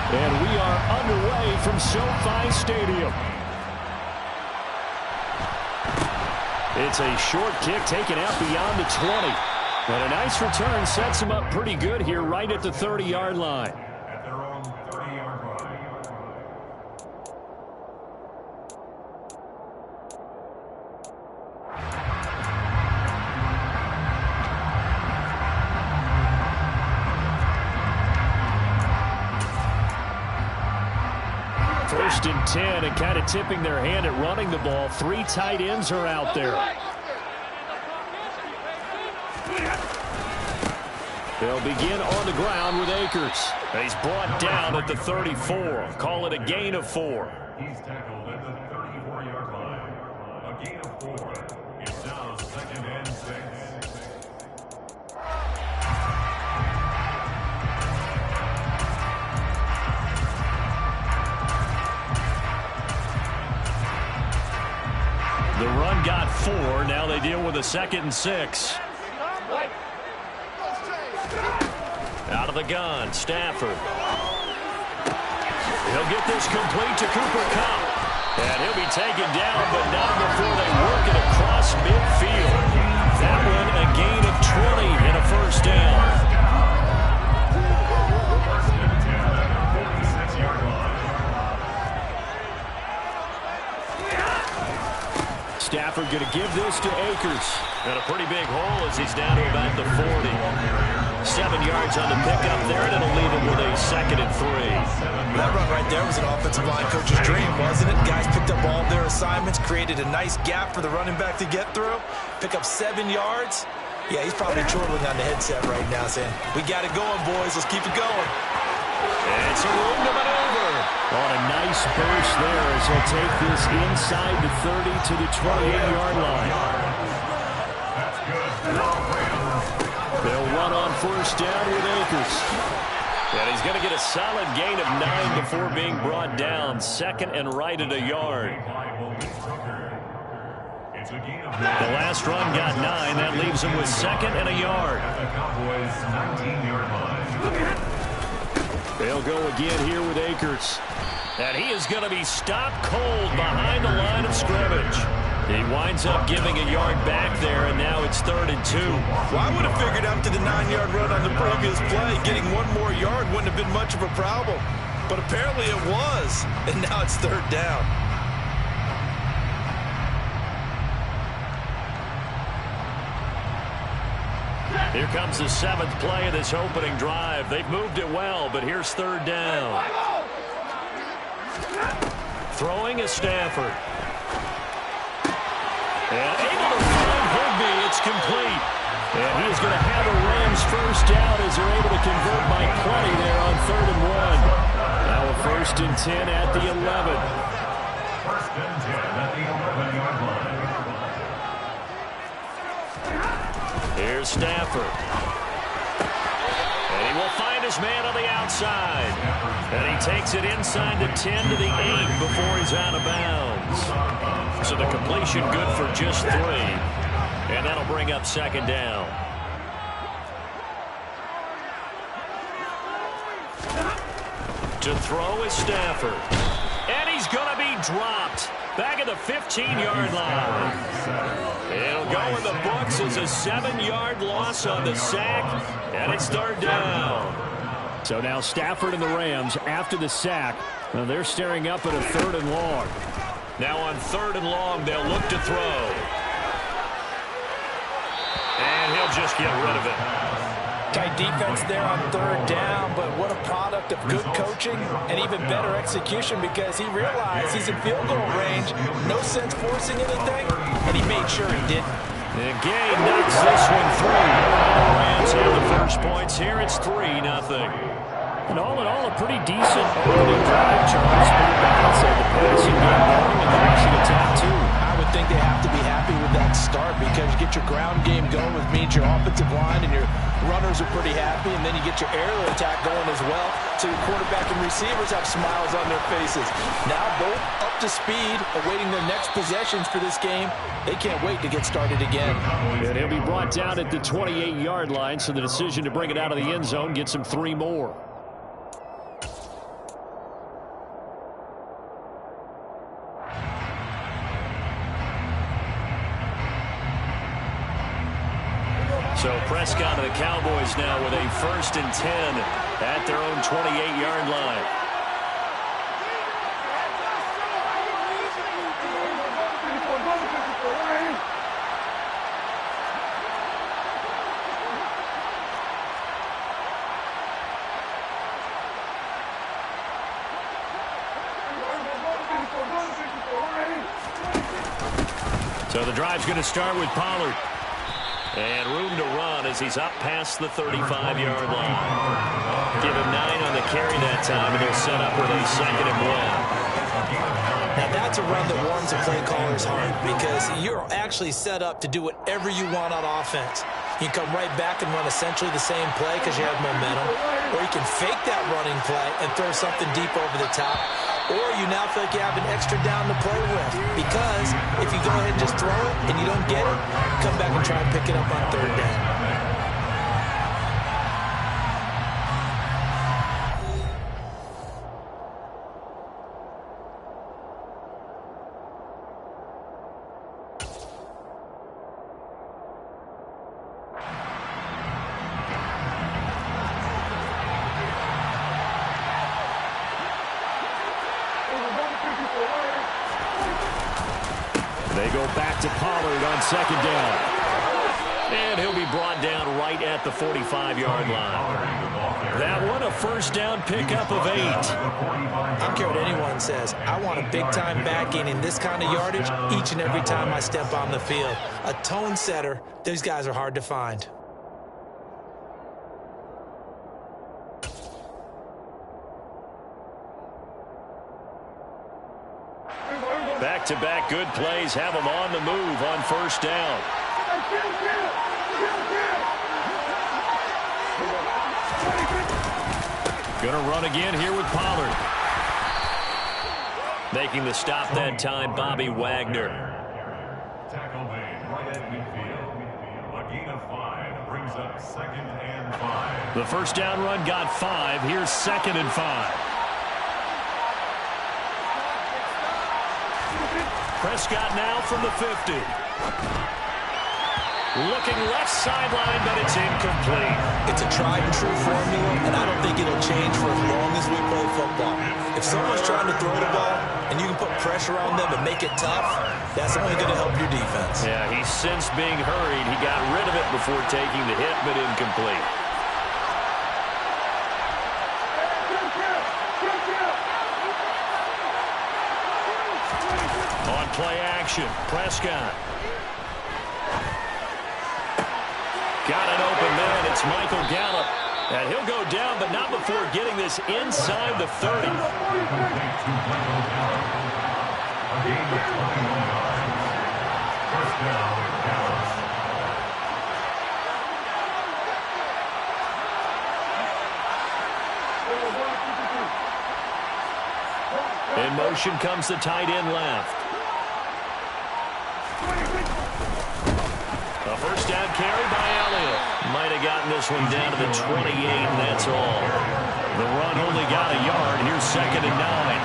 And we are underway from SoFi Stadium. It's a short kick taken out beyond the 20. And a nice return sets him up pretty good here right at the 30-yard line. At their own 30-yard line. First and 10, and kind of tipping their hand at running the ball. 3 tight ends are out there. They'll begin on the ground with Akers. He's brought down at the 34. Call it a gain of 4. He's tackled at the 34-yard line. A gain of 4. It's now 2nd and 6. The run got 4. Now they deal with a 2nd and 6. Out of the gun, Stafford. He'll get this complete to Cooper Kupp. And he'll be taken down, but not before they work it across midfield. That one a gain of 20 and a first down. Stafford going to give this to Akers. And a pretty big hole as he's down to about the 40. 7 yards on the pickup there, and it'll leave him with a 2nd and 3. That run right there was an offensive line coach's dream, wasn't it? Guys picked up all of their assignments, created a nice gap for the running back to get through, pick up 7 yards. Yeah, he's probably chortling on the headset right now saying, we got it going, boys. Let's keep it going. And it's a room to maneuver. On a nice burst there as he'll take this inside the 30 to the 28-yard line. They'll run on first down with Akers. And he's going to get a solid gain of 9 before being brought down. 2nd and right at a yard. The last run got 9. That leaves him with 2nd and a yard. They'll go again here with Akers. And he is going to be stopped cold behind the line of scrimmage. He winds up giving a yard back there, and now it's 3rd and 2. Well, I would have figured after the 9-yard run on the previous play, getting 1 more yard wouldn't have been much of a problem. But apparently it was, and now it's 3rd down. Here comes the 7th play of this opening drive. They've moved it well, but here's 3rd down. Throwing is Stafford. And able to find Higbee. It's complete. And he is going to have the Rams first down as they're able to convert by plenty there on 3rd and 1. Now a 1st and 10 at the 11. 1st and 10 at the 11-yard line. Here's Stafford. And he will find his man on the outside. And he takes it inside the 10 to the 8 before he's out of bounds. So the completion good for just 3. And that'll bring up 2nd down. To throw is Stafford. And he's going to be dropped. Back at the 15-yard line. It'll go in the books as a 7-yard loss on the sack, and it's 3rd down. So now Stafford and the Rams, after the sack, they're staring up at a 3rd and long. Now on 3rd and long, they'll look to throw. And he'll just get rid of it. Tight defense there on 3rd down, but what a product of good coaching and even better execution because he realized he's in field goal range. No sense forcing anything, and he made sure he didn't. And Gay knocks this one through. The Rams have the first points here. It's 3-0. And all in all, a pretty decent opening drive, Charles. Pretty balanced at the passing game going and the rushing attack, too. I would think they have to be happy with that start because you get your ground game going, which means your offensive line and your runners are pretty happy, and then you get your aerial attack going as well, so your quarterback and receivers have smiles on their faces. Now both up to speed, awaiting their next possessions for this game. They can't wait to get started again. And he'll be brought down at the 28-yard line, so the decision to bring it out of the end zone gets him 3 more. mascot of the Cowboys now with a 1st and 10 at their own 28-yard line. So the drive's going to start with Pollard. And room to run as he's up past the 35-yard line. Give him 9 on the carry that time, and they'll set up with a 2nd and 1. Now that's a run that warms a play caller's heart because you're actually set up to do whatever you want on offense. You can come right back and run essentially the same play because you have momentum, or you can fake that running play and throw something deep over the top, or you now feel like you have an extra down to play with because if you go ahead and just throw it and you don't get it, come back and try and pick it up on 3rd down. They go back to Pollard on 2nd down. And he'll be brought down right at the 45-yard line. That one, a 1st down pickup of 8. I don't care what anyone says. I want a big-time back gaining this kind of yardage each and every time I step on the field. A tone setter, these guys are hard to find. Back-to-back good plays have them on the move on 1st down. Gonna run again here with Pollard. Making the stop that time, Bobby Wagner. Tackle made right at midfield. A gain of 5 brings up 2nd and 5. The 1st down run got 5. Here's 2nd and 5. Prescott now from the 50. Looking left sideline, but it's incomplete. It's a tried-and-true formula, and I don't think it'll change for as long as we play football. If someone's trying to throw the ball and you can put pressure on them and make it tough, that's only going to help your defense. Yeah, he's since being hurried. He got rid of it before taking the hit, but incomplete. On play action, Prescott. Got an open man. It's Michael Gallup. And he'll go down, but not before getting this inside the 30. In motion comes the tight end left. A 1st down carry by Elliott. Might have gotten this one down to the 28, and that's all. The run only got a yard. Here's 2nd and 9.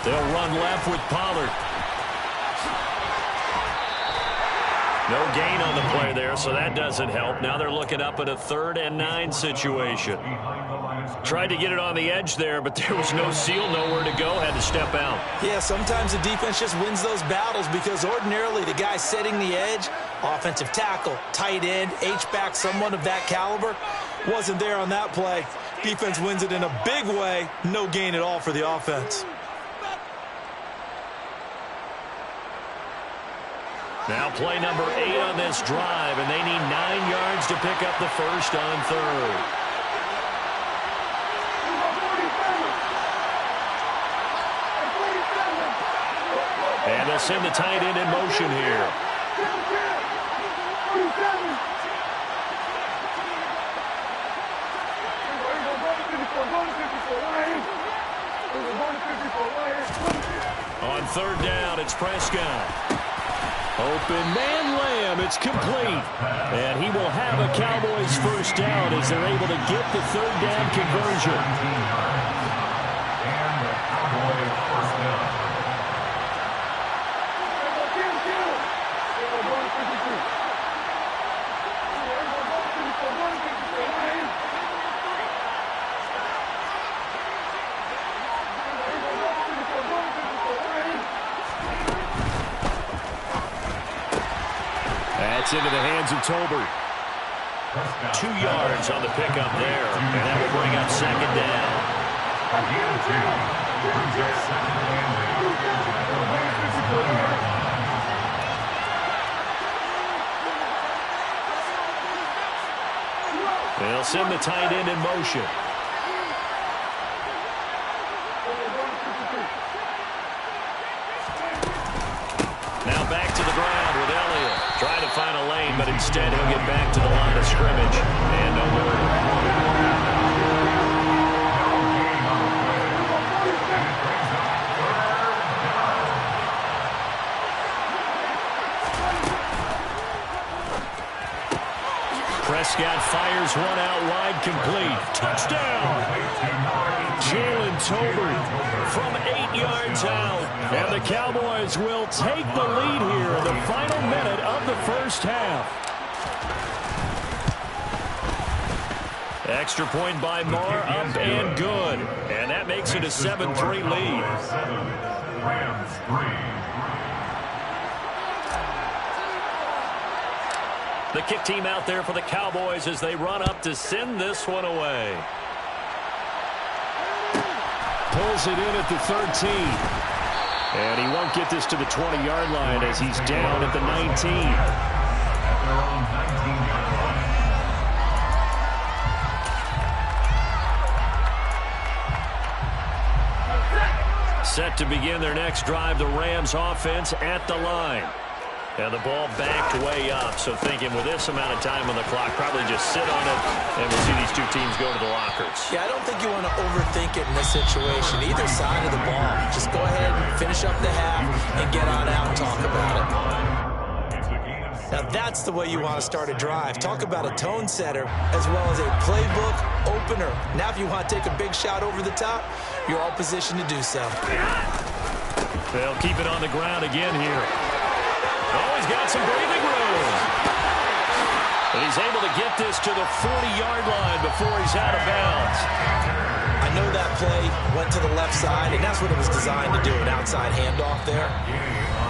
They'll run left with Pollard. No gain on the play there, so that doesn't help. Now they're looking up at a 3rd and 9 situation. Tried to get it on the edge there, but there was no seal, nowhere to go, had to step out. Yeah, sometimes the defense just wins those battles because ordinarily the guy setting the edge, offensive tackle, tight end, H-back, someone of that caliber, wasn't there on that play. Defense wins it in a big way, no gain at all for the offense. Now play number 8 on this drive, and they need 9 yards to pick up the 1st on 3rd. And they'll send the tight end in motion here. On 3rd down, it's Prescott. Open man layup. It's complete. And he will have a Cowboys first down as they're able to get the third down conversion. And the Cowboys first down. That's into the hands of Tolbert. 2 yards on the pickup there, and that will bring up second down. Again, brings up second and 8. They'll send the tight end in motion. Now back to the ground with Elliott. Trying to find a lane, but instead he'll get back to the line of scrimmage. And no Prescott fires one out wide, complete. Touchdown! Jalen Tolbert from 8 yards out. And the Cowboys will take the lead here in the final minute of the first half. Extra point by Moore, up and good. And that makes it a 7-3 lead. Rams 3. The kick team out there for the Cowboys as they run up to send this one away. Pulls it in at the 13. And he won't get this to the 20-yard line as he's down at the 19. At their own 19-yard line. Set to begin their next drive, the Rams offense at the line. And the ball backed way up, so thinking with this amount of time on the clock, probably just sit on it, and we'll see these two teams go to the lockers. Yeah, I don't think you want to overthink it in this situation, either side of the ball. Just go ahead and finish up the half and get on out and talk about it. Now, that's the way you want to start a drive. Talk about a tone setter as well as a playbook opener. Now, if you want to take a big shot over the top, you're all positioned to do so. They'll keep it on the ground again here. Oh, he's got some breathing room. But he's able to get this to the 40-yard line before he's out of bounds. I know that play went to the left side, and that's what it was designed to do, an outside handoff there.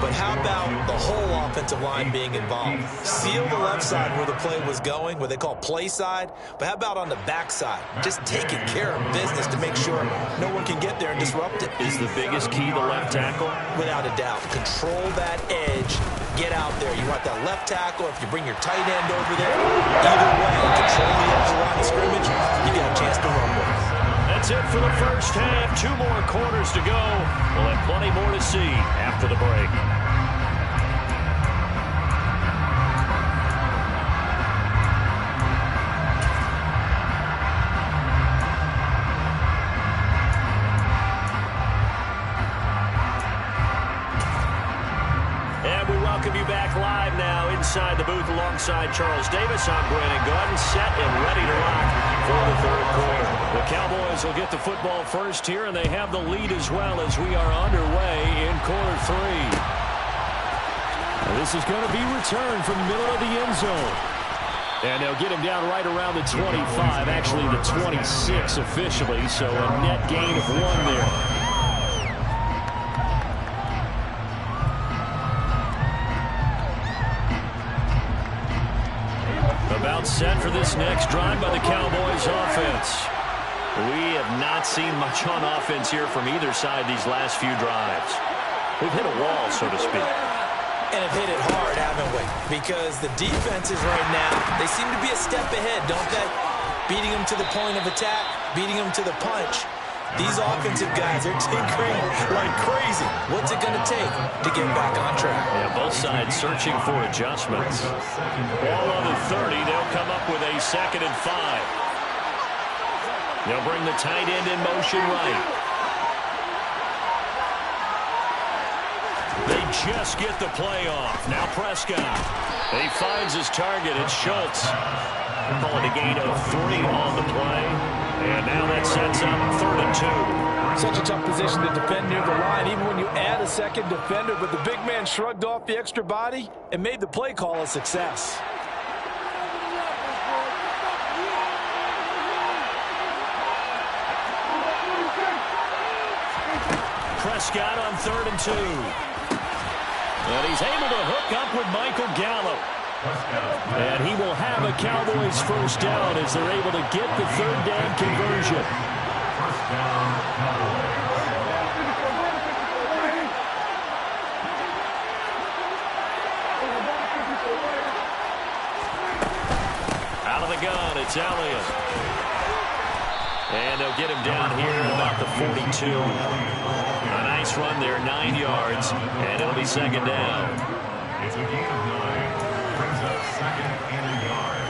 But how about the whole offensive line being involved? Seal the left side where the play was going, what they call play side. But how about on the back side? Just taking care of business to make sure no one can get there and disrupt it. Is the biggest key the left tackle? Without a doubt. Control that edge. Get out there. You want that left tackle. If you bring your tight end over there, either way, control the edge around the scrimmage, you got a chance to run with it. That's it for the first half. 2 more quarters to go. We'll have plenty more to see after the break. Welcome you back live now inside the booth alongside Charles Davis. I'm Brandon Gordon, set and ready to rock for the third quarter. The Cowboys will get the football first here, and they have the lead as well as we are underway in quarter 3. And this is going to be returned from the middle of the end zone. And they'll get him down right around the 25, actually the 26 officially, so a net gain of 1 there. About set for this next drive by the Cowboys offense. We have not seen much on offense here from either side these last few drives. We've hit a wall, so to speak. And have hit it hard, haven't we? Because the defenses right now, they seem to be a step ahead, don't they? Beating them to the point of attack, beating them to the punch. These offensive guys are tinkering like crazy. What's it going to take to get back on track? Yeah, both sides searching for adjustments. Ball on the 30. They'll come up with a 2nd and 5. They'll bring the tight end in motion right. They just get the play off. Now Prescott. He finds his target. It's Schultz. Calling a gain of 3 on the play. And now that sets up 3rd and 2. Such a tough position to defend near the line, even when you add a second defender. But the big man shrugged off the extra body and made the play call a success. Prescott on 3rd and 2. And he's able to hook up with Michael Gallup. And he will have a Cowboys first down as they're able to get the 3rd down conversion. First down, Cowboys. Out of the gun, it's Elliott. And they'll get him down here at about the 42. A nice run there, 9 yards, and it'll be 2nd down. It's a gain of 9. Brings up 2nd and a yard.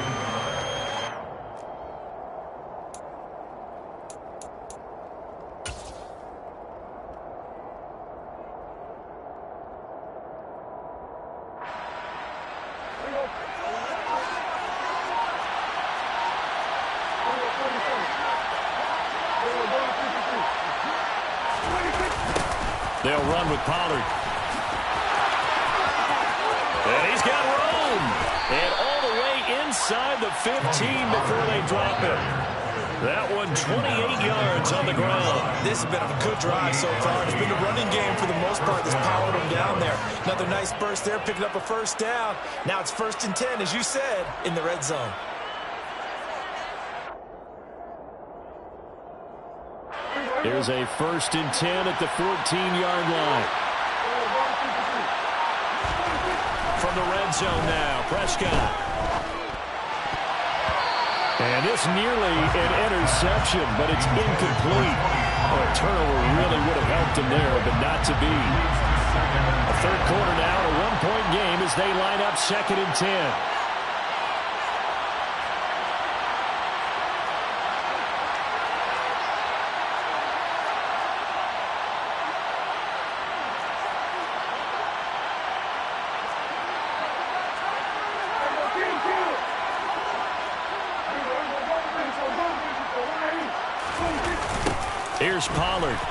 They'll run with Pollard. And he's got room. And all the way inside the 15 before they drop it. That one 28 yards on the ground. This has been a good drive so far. It's been the running game for the most part that's powered them down there. Another nice burst there, picking up a first down. Now it's 1st and 10, as you said, in the red zone. Here's a 1st and 10 at the 14-yard line. From the red zone now, Prescott. And this nearly an interception, but it's incomplete. A turnover really would have helped him there, but not to be. A 3rd quarter now, a 1-point game as they line up 2nd and 10. Here's Pollard.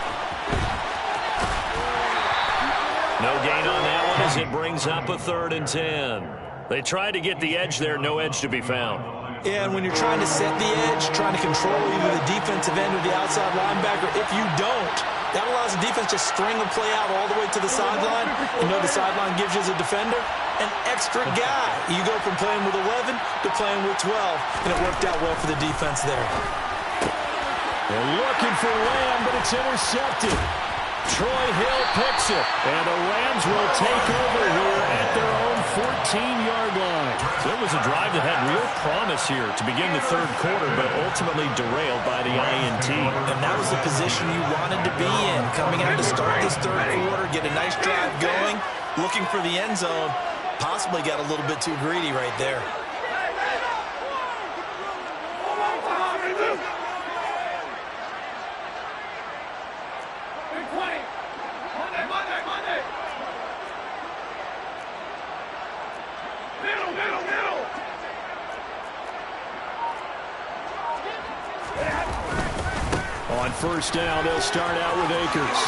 No gain on that one as it brings up a 3rd and 10. They tried to get the edge there, no edge to be found. Yeah, and when you're trying to set the edge, trying to control either the defensive end or the outside linebacker, if you don't, that allows the defense to string the play out all the way to the sideline. You know the sideline gives you as a defender an extra guy. You go from playing with 11 to playing with 12, and it worked out well for the defense there. They're looking for Lamb, but it's intercepted. Troy Hill picks it, and the Rams will take over here at their own 14-yard line. So it was a drive that had real promise here to begin the 3rd quarter, but ultimately derailed by the INT. And that was the position you wanted to be in, coming out to start this 3rd quarter, get a nice drive going, looking for the end zone. Possibly got a little bit too greedy right there. On 1st down, they'll start out with Akers.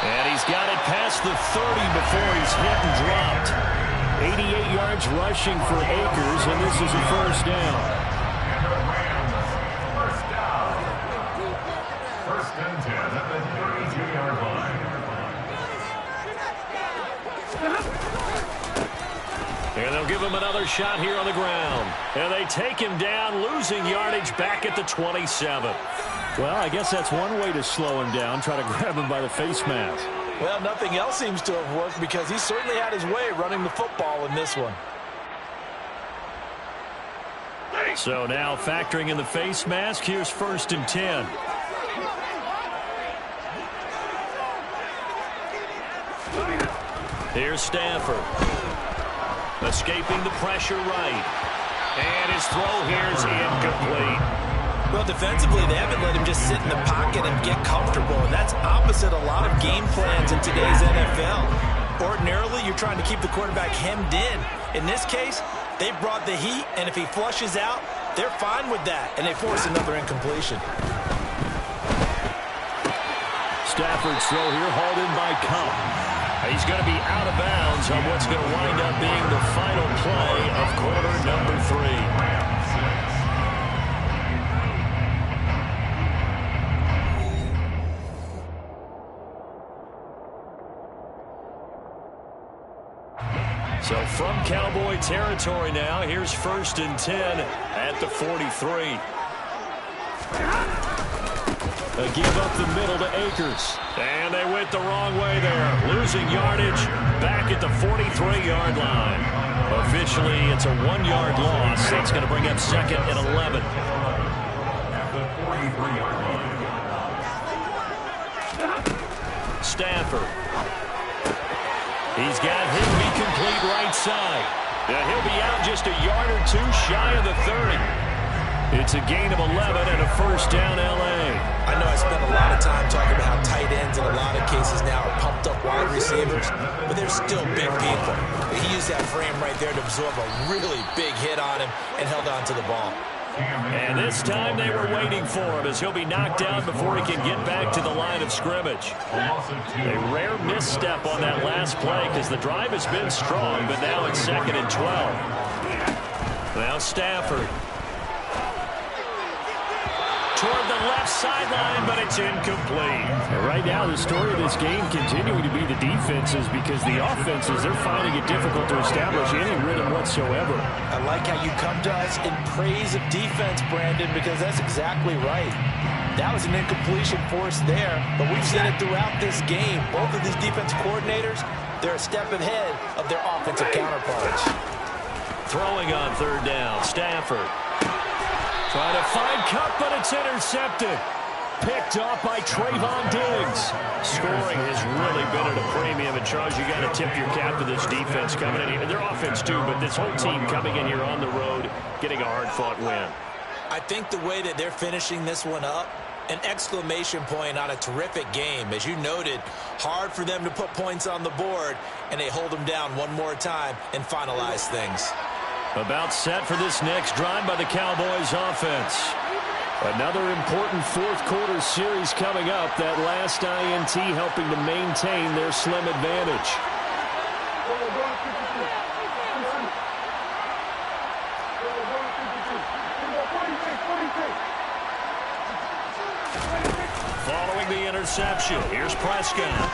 And he's got it past the 30 before he's hit and dropped. 88 yards rushing for Akers, and this is a 1st down. And the Rams, first down. 1st and 10 at the 32-yard line. And they'll give him another shot here on the ground. And they take him down, losing yardage back at the 27. Well, I guess that's one way to slow him down, try to grab him by the face mask. Well, nothing else seems to have worked because he certainly had his way running the football in this one. So now factoring in the face mask, here's 1st and 10. Here's Stafford. Escaping the pressure right. And his throw here is incomplete. Well, defensively, they haven't let him just sit in the pocket and get comfortable, and that's opposite a lot of game plans in today's NFL. Ordinarily, you're trying to keep the quarterback hemmed in. In this case, they brought the heat, and if he flushes out, they're fine with that, and they force another incompletion. Stafford's throw here hauled in by Cup. He's going to be out of bounds on what's going to wind up being the final play of quarter number 3. So from Cowboy territory now, here's 1st and 10 at the 43. A give up the middle to Akers. And they went the wrong way there. Losing yardage back at the 43-yard line. Officially, it's a 1-yard loss. That's going to bring up 2nd and 11. At the 43-yard line. Stafford. He's got Higbee complete right side. He'll be out just a yard or two shy of the 30. It's a gain of 11 and a 1st down L.A. I know I spent a lot of time talking about how tight ends in a lot of cases now are pumped up wide receivers, but they're still big people. He used that frame right there to absorb a really big hit on him and held on to the ball. And this time they were waiting for him as he'll be knocked down before he can get back to the line of scrimmage. A rare misstep on that last play because the drive has been strong, but now it's 2nd and 12. Now Stafford. Toward the left sideline, but it's incomplete. And right now, the story of this game continuing to be the defenses because the offenses, they're finding it difficult to establish any rhythm whatsoever. I like how you come to us in praise of defense, Brandon, because that's exactly right. That was an incompletion forced there, but we've seen it throughout this game. Both of these defense coordinators, they're a step ahead of their offensive counterparts. Throwing on 3rd down, Stafford. Trying to find Cup, but it's intercepted. Picked off by Trayvon Diggs. Scoring has really been at a premium. And, Charles, you got to tip your cap to this defense coming in here. Their offense, too, but this whole team coming in here on the road, getting a hard-fought win. I think the way that they're finishing this one up, an exclamation point on a terrific game. As you noted, hard for them to put points on the board, and they hold them down one more time and finalize things. About set for this next drive by the Cowboys offense. Another important 4th quarter series coming up. That last INT helping to maintain their slim advantage. Following the interception, here's Prescott.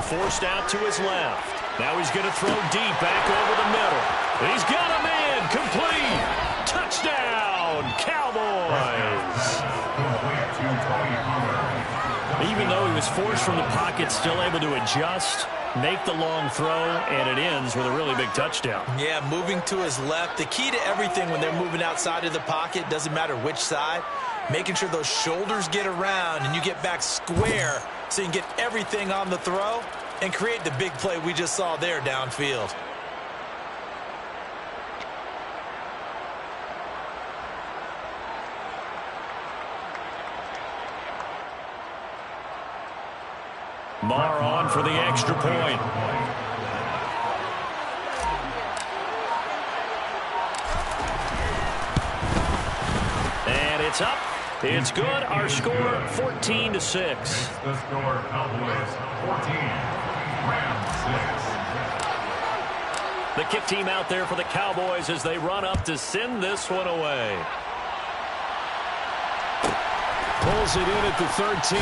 Forced out to his left. Now he's going to throw deep back over the middle. He's got a man complete. Touchdown, Cowboys. Even though he was forced from the pocket, still able to adjust, make the long throw, and it ends with a really big touchdown. Yeah, moving to his left. The key to everything when they're moving outside of the pocket, doesn't matter which side, making sure those shoulders get around and you get back square so you can get everything on the throw and create the big play we just saw there downfield. Marr on for the extra point. And it's up. It's good. Our score 14-6. The score, Cowboys 14, Rams 6. The kick team out there for the Cowboys as they run up to send this one away. Pulls it in at the 13.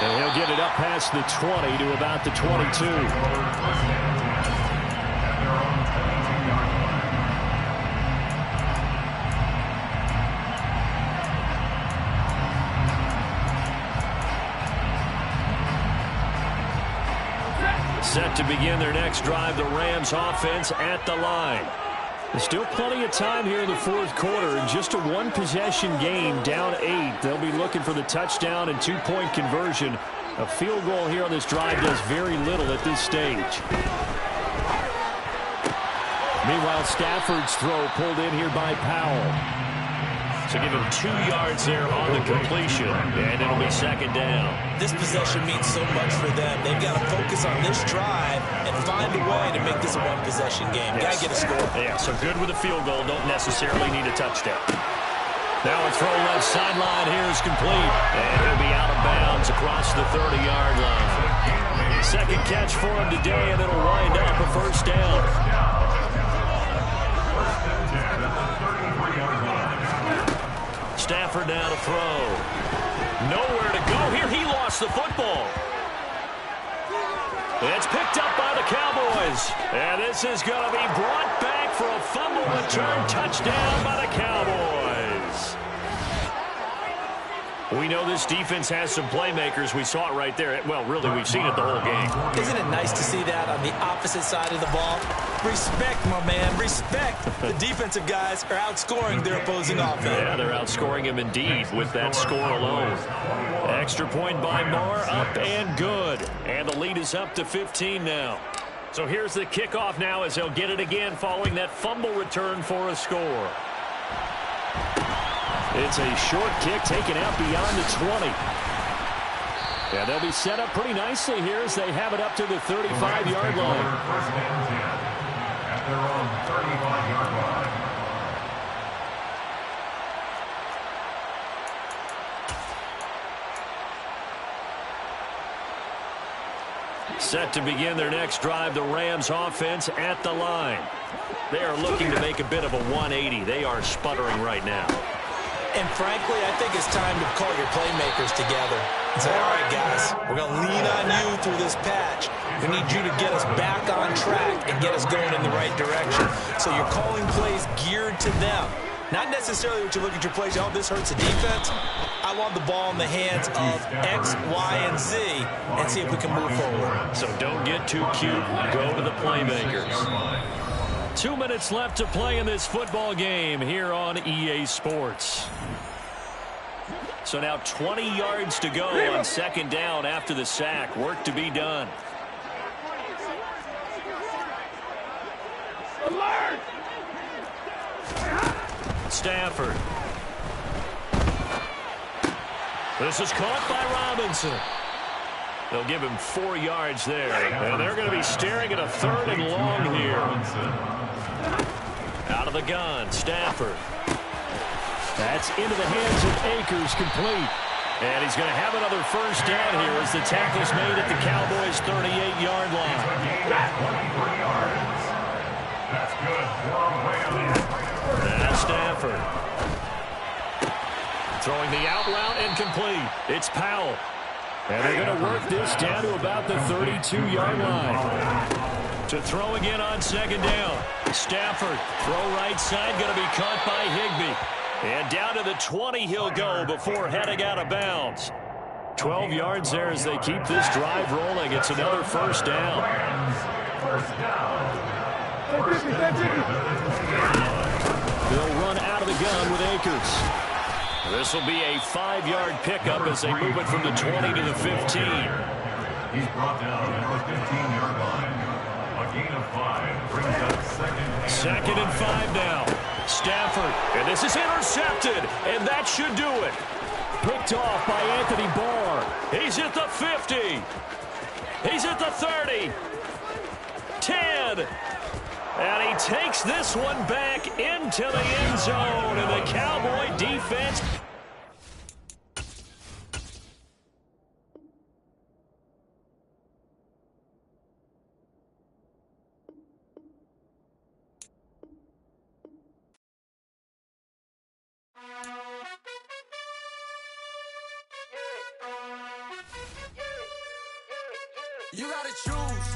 And he'll get it up past the 20 to about the 22. Set to begin their next drive, the Rams offense at the line. There's still plenty of time here in the 4th quarter. In just a one-possession game, down 8. They'll be looking for the touchdown and 2-point conversion. A field goal here on this drive does very little at this stage. Meanwhile, Stafford's throw pulled in here by Powell. So give him 2 yards there on the completion, and it'll be second down. This possession means so much for them. They've got to focus on this drive and find a way to make this a one-possession game. Yes. Got to get a score. Yeah, so good with a field goal. Don't necessarily need a touchdown. Now a throw left sideline here is complete, and he'll be out of bounds across the 30-yard line. Second catch for him today, and it'll wind up a first down. Stafford now to throw. Nowhere to go here. He lost the football. It's picked up by the Cowboys. And this is going to be brought back for a fumble return touchdown by the Cowboys. We know this defense has some playmakers. We saw it right there. Well, really, we've seen it the whole game. Isn't it nice to see that on the opposite side of the ball? Respect, my man, respect. The defensive guys are outscoring their opposing offense. Yeah, they're outscoring him indeed with that score alone. Extra point by Marr, up and good. And the lead is up to 15 now. So here's the kickoff now as they'll get it again following that fumble return for a score. It's a short kick taken out beyond the 20. Yeah, they'll be set up pretty nicely here as they have it up to the 35-yard line. First and 10 at their own 35-yard line. Set to begin their next drive, the Rams offense at the line. They are looking to make a bit of a 180. They are sputtering right now. And frankly, I think it's time to call your playmakers together and say, all right, guys, we're going to lean on you through this patch. We need you to get us back on track and get us going in the right direction. So you're calling plays geared to them. Not necessarily what you look at your plays, oh, this hurts the defense. I want the ball in the hands of X, Y, and Z and see if we can move forward. So don't get too cute. Go to the playmakers. 2 minutes left to play in this football game here on EA Sports. So now 20 yards to go on second down after the sack. Work to be done. Stafford. This is caught by Robinson. They'll give him 4 yards there. And they're going to be staring at a third and long here. Out of the gun, Stafford. That's into the hands of Akers, complete. And he's going to have another first down here as the tackle's made at the Cowboys' 38-yard line. That's good. Now Stafford. Throwing the out route incomplete. It's Powell. And they're going to work this down to about the 32-yard line. To throw again on second down. Stafford, throw right side, going to be caught by Higbee. And down to the 20 he'll go before heading out of bounds. 12 yards there as they keep this drive rolling. It's another first down. They'll run out of the gun with Akers. This will be a 5-yard pickup as they move it from the 20 to the 15. He's brought down at the 15-yard line. A gain of 5 brings up second and 5 now. Stafford, and this is intercepted, and that should do it. Picked off by Anthony Barr. He's at the 50. He's at the 30. 10. And he takes this one back into the end zone, and the Cowboy defense. You gotta choose.